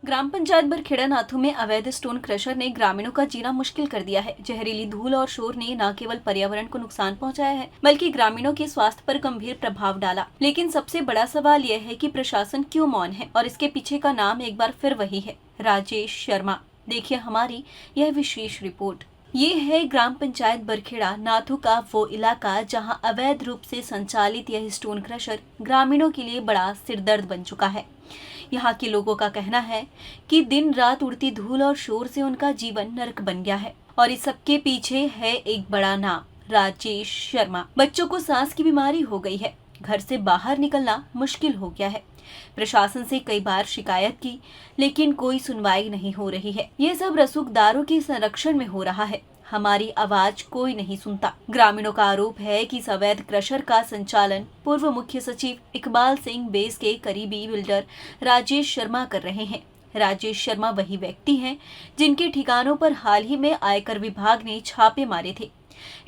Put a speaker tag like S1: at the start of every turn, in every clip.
S1: ग्राम पंचायत बरखेड़ा नाथू में अवैध stone crusher ने ग्रामीणों का जीना मुश्किल कर दिया है। जहरीली धूल और शोर ने न केवल पर्यावरण को नुकसान पहुंचाया है, बल्कि ग्रामीणों के स्वास्थ्य पर गंभीर प्रभाव डाला। लेकिन सबसे बड़ा सवाल यह है कि प्रशासन क्यों मौन है, और इसके पीछे का नाम एक बार फिर वही है, राजेश शर्मा। देखिए हमारी यह विशेष रिपोर्ट। ये है ग्राम पंचायत बरखेड़ा नाथू का वो इलाका जहां अवैध रूप से संचालित यह स्टोन क्रशर ग्रामीणों के लिए बड़ा सिरदर्द बन चुका है। यहाँ के लोगों का कहना है कि दिन रात उड़ती धूल और शोर से उनका जीवन नरक बन गया है, और इस सबके पीछे है एक बड़ा नाम, राजेश शर्मा। बच्चों को सांस की बीमारी हो गई है, घर से बाहर निकलना मुश्किल हो गया है। प्रशासन से कई बार शिकायत की, लेकिन कोई सुनवाई नहीं हो रही है। ये सब रसूखदारों के संरक्षण में हो रहा है। हमारी आवाज कोई नहीं सुनता। ग्रामीणों का आरोप है कि इस अवैध क्रशर का संचालन पूर्व मुख्य सचिव इकबाल सिंह बेस के करीबी बिल्डर राजेश शर्मा कर रहे हैं। राजेश शर्मा वही व्यक्ति हैं जिनके ठिकानों पर हाल ही में आयकर विभाग ने छापे मारे थे।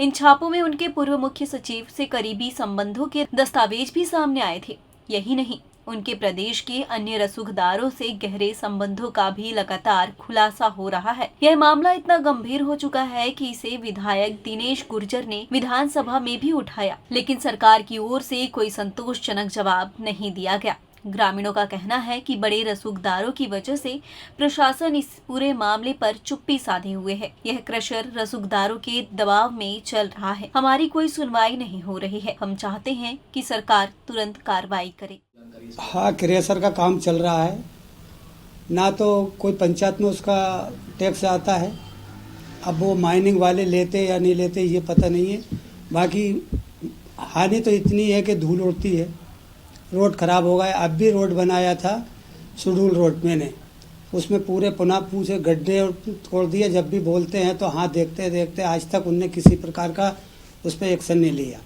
S1: इन छापों में उनके पूर्व मुख्य सचिव से करीबी संबंधों के दस्तावेज भी सामने आए थे। यही नहीं, उनके प्रदेश के अन्य रसूखदारों से गहरे संबंधों का भी लगातार खुलासा हो रहा है। यह मामला इतना गंभीर हो चुका है कि इसे विधायक दिनेश गुर्जर ने विधानसभा में भी उठाया, लेकिन सरकार की ओर से कोई संतोषजनक जवाब नहीं दिया गया। ग्रामीणों का कहना है कि बड़े रसूखदारों की वजह से प्रशासन इस पूरे मामले पर चुप्पी साधे हुए है। यह क्रशर रसूखदारों के दबाव में चल रहा है। हमारी कोई सुनवाई नहीं हो रही है। हम चाहते हैं कि सरकार तुरंत कार्रवाई करे।
S2: हाँ, क्रशर का काम चल रहा है। ना तो कोई पंचायत में उसका टैक्स आता है। अब वो माइनिंग वाले लेते या नहीं लेते ये पता नहीं है। बाकी हानि तो इतनी है कि धूल उड़ती है, रोड खराब हो गया। अब भी रोड बनाया था, शेड्यूल रोड मैंने, उसमें पूरे पुनः पूछे गड्ढे और तोड़ दिए। जब भी बोलते हैं तो हाँ देखते देखते आज तक उनने किसी प्रकार का उस पर एक्शन नहीं लिया,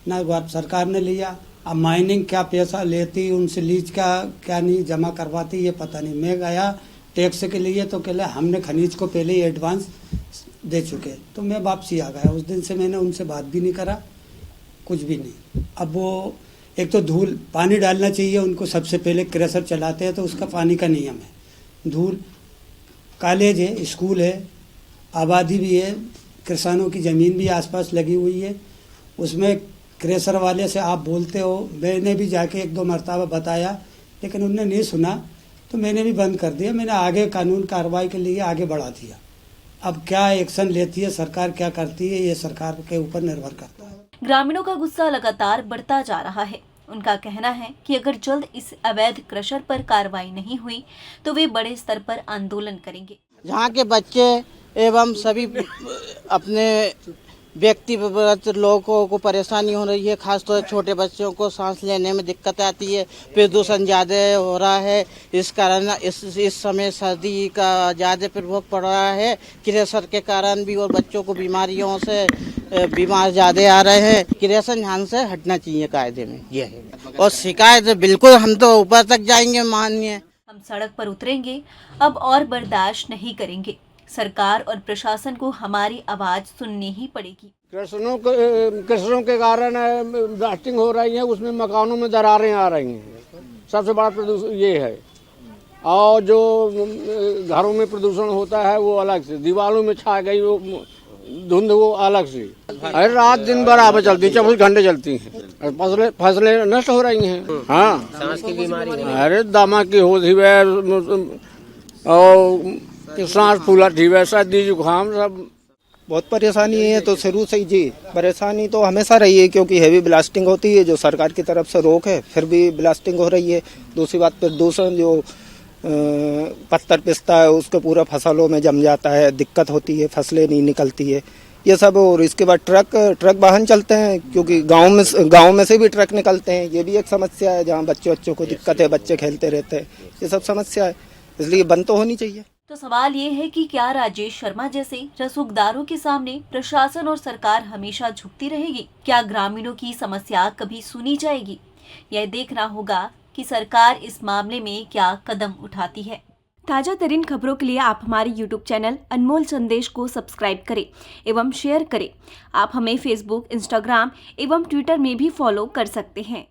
S2: ना सरकार ने लिया। अब माइनिंग क्या पैसा लेती, उनसे लीज का क्या नहीं जमा करवाती ये पता नहीं। मैं गया टैक्स के लिए तो कहले हमने खनिज को पहले ही एडवांस दे चुके, तो मैं वापसी आ गया। उस दिन से मैंने उनसे बात भी नहीं करा, कुछ भी नहीं। अब वो एक तो धूल पानी डालना चाहिए उनको, सबसे पहले क्रशर चलाते हैं तो उसका पानी का नियम है। धूल, कॉलेज है, स्कूल है, आबादी भी है, किसानों की ज़मीन भी आसपास लगी हुई है। उसमें क्रशर वाले से आप बोलते हो, मैंने भी जाके एक दो मरतबा बताया लेकिन उन्होंने नहीं सुना, तो मैंने भी बंद कर दिया। मैंने आगे कानून कार्रवाई के लिए आगे बढ़ा दिया। अब क्या एक्शन लेती है सरकार, क्या करती है, ये सरकार के ऊपर निर्भर करता है।
S1: ग्रामीणों का गुस्सा लगातार बढ़ता जा रहा है। उनका कहना है कि अगर जल्द इस अवैध क्रशर पर कार्रवाई नहीं हुई तो वे बड़े स्तर पर आंदोलन करेंगे।
S3: जहाँ के बच्चे एवं सभी अपने व्यक्तिगत लोगों को परेशानी हो रही है, खासतौर छोटे बच्चों को सांस लेने में दिक्कत आती है, प्रदूषण ज़्यादा हो रहा है। इस कारण इस समय सर्दी का ज़्यादा प्रभाव पड़ रहा है क्रशर के कारण भी, और बच्चों को बीमारियों से बीमार ज़्यादा आ रहे हैं। क्रशर ध्यान से हटना चाहिए कायदे में ये है, और शिकायत बिल्कुल हम तो ऊपर तक जाएंगे माननीय।
S1: हम सड़क पर उतरेंगे, अब और बर्दाश्त नहीं करेंगे। सरकार और प्रशासन को हमारी आवाज सुननी ही पड़ेगी।
S4: क्रशरों के कारण ब्लास्टिंग हो रही है, उसमें मकानों में दरारें आ रही हैं। सबसे बड़ा प्रदूषण ये है। और जो घरों में प्रदूषण होता है वो अलग से, दीवारों में छा गई वो धुंध वो अलग से। अरे रात दिन बराबर चलती, 24 घंटे चलती हैं। फसलें नष्ट हो रही हैं। हाँ, सांस की बीमारी, अरे दमा की हो रही है, और सांस फूला ठीक है, सर्दी जुकाम सब
S5: बहुत परेशानी है। तो शुरू से ही जी परेशानी तो हमेशा रही है, क्योंकि हैवी ब्लास्टिंग होती है जो सरकार की तरफ से रोक है, फिर भी ब्लास्टिंग हो रही है। दूसरी बात प्रदूषण, जो पत्थर पिसता है उसके पूरा फसलों में जम जाता है, दिक्कत होती है, फसलें नहीं निकलती है ये सब। और इसके बाद ट्रक वाहन चलते हैं, क्योंकि गाँव में से भी ट्रक निकलते हैं, ये भी एक समस्या है। जहाँ बच्चों को दिक्कत है, बच्चे खेलते रहते हैं, ये सब समस्या है, इसलिए बंद तो होनी चाहिए।
S1: तो सवाल ये है कि क्या राजेश शर्मा जैसे रसूखदारों के सामने प्रशासन और सरकार हमेशा झुकती रहेगी? क्या ग्रामीणों की समस्या कभी सुनी जाएगी? यह देखना होगा कि सरकार इस मामले में क्या कदम उठाती है। ताजा तरीन खबरों के लिए आप हमारे YouTube चैनल अनमोल संदेश को सब्सक्राइब करें एवं शेयर करें। आप हमें Facebook, Instagram एवं Twitter में भी फॉलो कर सकते हैं।